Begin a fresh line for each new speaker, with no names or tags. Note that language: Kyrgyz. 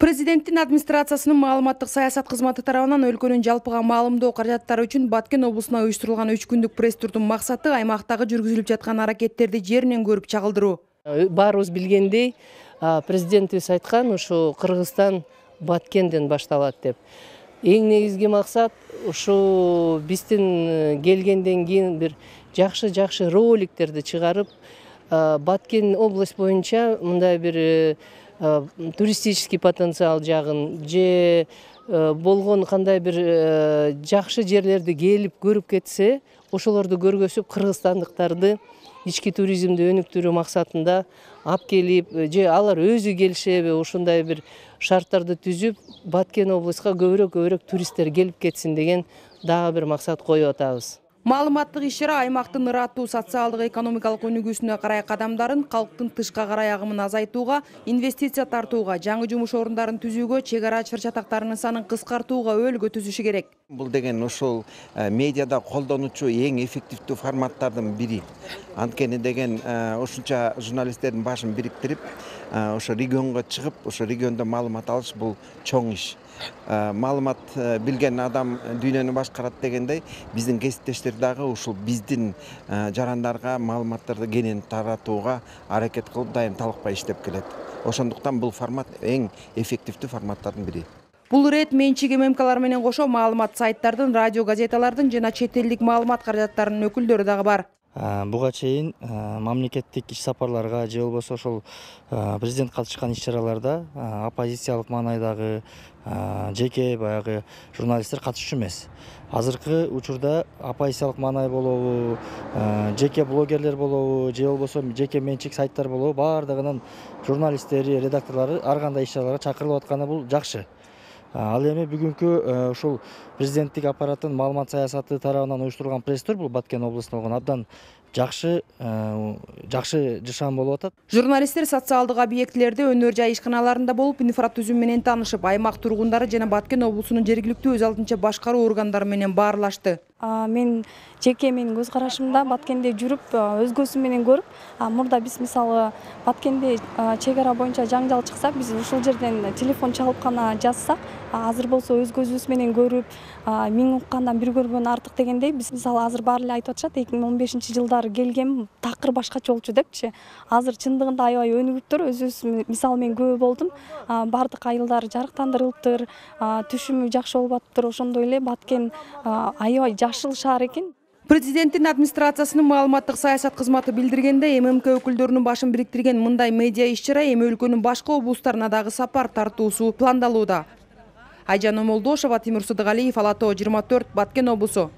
Президенттин администрациясынын маалыматтык саясат кызматы тарабынан өлкөнүн жалпыга маалымдоо каражаттары үчүн Баткен облусуна уюштурулган 3 күндүк пресс-турдун максаты аймактагы жүргүзүлүп жаткан аракеттерди жеринен көрүп чагылдыруу.
Баарыбыз билгендей, президентибиз айткан, ушу Кыргызстан Баткенден башталат деп. Эң негизги максат ушу биздин келгенден кийин бир жакшы роликтерди чыгарып, Баткен область боюнча мындай бир туристический потенциал жагын же болгон кандай бир жакшы жерлерди келип көрүп кетсе, ошолорду көргөзүп кыргызстандыктарды ички туризмди өнүктүрүү максатында алып келип, же алар өзү келишеби, ушундай бир шарттарды түзүп, Баткен областка көбүрөөк туристтер келип кетсин деген дагы бир максат коюп атабыз.
Маалыматтык иш-чара аймактын ыраттуу социалдык экономикалык өнүгүүсүнө карай кадамдарын, калктын тышка карай агымын азайтууга, инвестиция тартууга, жаңы жумуш орундарын түзүүгө, чек ара чыр-чатактарынын санын кыскартууга өөлгө түзүшү керек.
Бул деген ошол медиада колдонуучу эң эффективдүү форматтардын бири. Анткени деген ошонча журналисттердин башын бириктирип, ошо регионго чыгып, ошо региондо маалымат алыш бул чоң иш. Маалымат билген адам дүйнөнү башкарат дегендей, биздин кесиптештер дагы ушул биздин жарандарга маалыматтарды кенен таратууга аракет кылып, дайым талыкпай иштеп келет. Ошондуктан бул формат эң эффективдүү форматтардын бири.
Бул ирет менчик ММКлар менен кошо маалымат сайттардын, радио газеталардын жана чет элдик маалымат каражаттарынын өкүлдөрү дагы бар.
Буга чейин мамлекеттик иш сапарларга же болбосо ошол президент катышкан иш-чараларда оппозициялык маанайдагы жеке баягы журналисттер катышчу эмес. Азыркы учурда оппозициялык маанай болобу, жеке блогерлер болобу, же болбосо жеке менчик сайттар болобу, баардыгынын журналисттери, редакторлору ар кандай иш-чараларга чакырылып атканы бул жакшы. Ал эми бүгүнкү ушул президенттик аппараттын маалымат саясаты тарабынан уюштурулган пресс-тур бул Баткен облусунда болгон абдан жакшы жышан болуп атат.
Журналисттер социалдык объектилерде, өнөр жай ишканаларында болуп, инфратүзүм менен таанышып, аймак тургундары жана Баткен облусунун жергиликтүү өз алдынча башкаруу органдары менен баарлашты.
Мен жеке менин көз карашымда Баткенде жүрүп, өзгөсү менен көрүп, мурда биз мисалы Баткенде чек ара боюнча жаңжал чыкса, биз ушул жерден телефон чалып гана жазсак, азыр болсо өз көзүбүз менен көрүп, миң уккандан бир көргөн артык дегендей, биз мисалы азыр баары эле айтып атышат, 2015-жылдары келгем такыр башкача болчу депчи. Азыр чындыгында аябай өнүгүптүр. Өзүбүз мисалы мен күбө болдум. Бардык айылдар жарыктандырылыптыр, түшүмү жакшы болуп атыптыр. Ошондой эле Баткен аябай жашыл шаар экен.
Президенттин администрациясынын маалыматтык саясат кызматы билдиргенде, ММК өкүлдөрүнүн башын бириктирген мындай медиа иш-чара эми өлкөнүн башка облустарына дагы сапар тартуусу пландалууда. Айжан Омолдошова, Тимур Сыдыгалиев, Ала Тоо 24, Баткен облусу.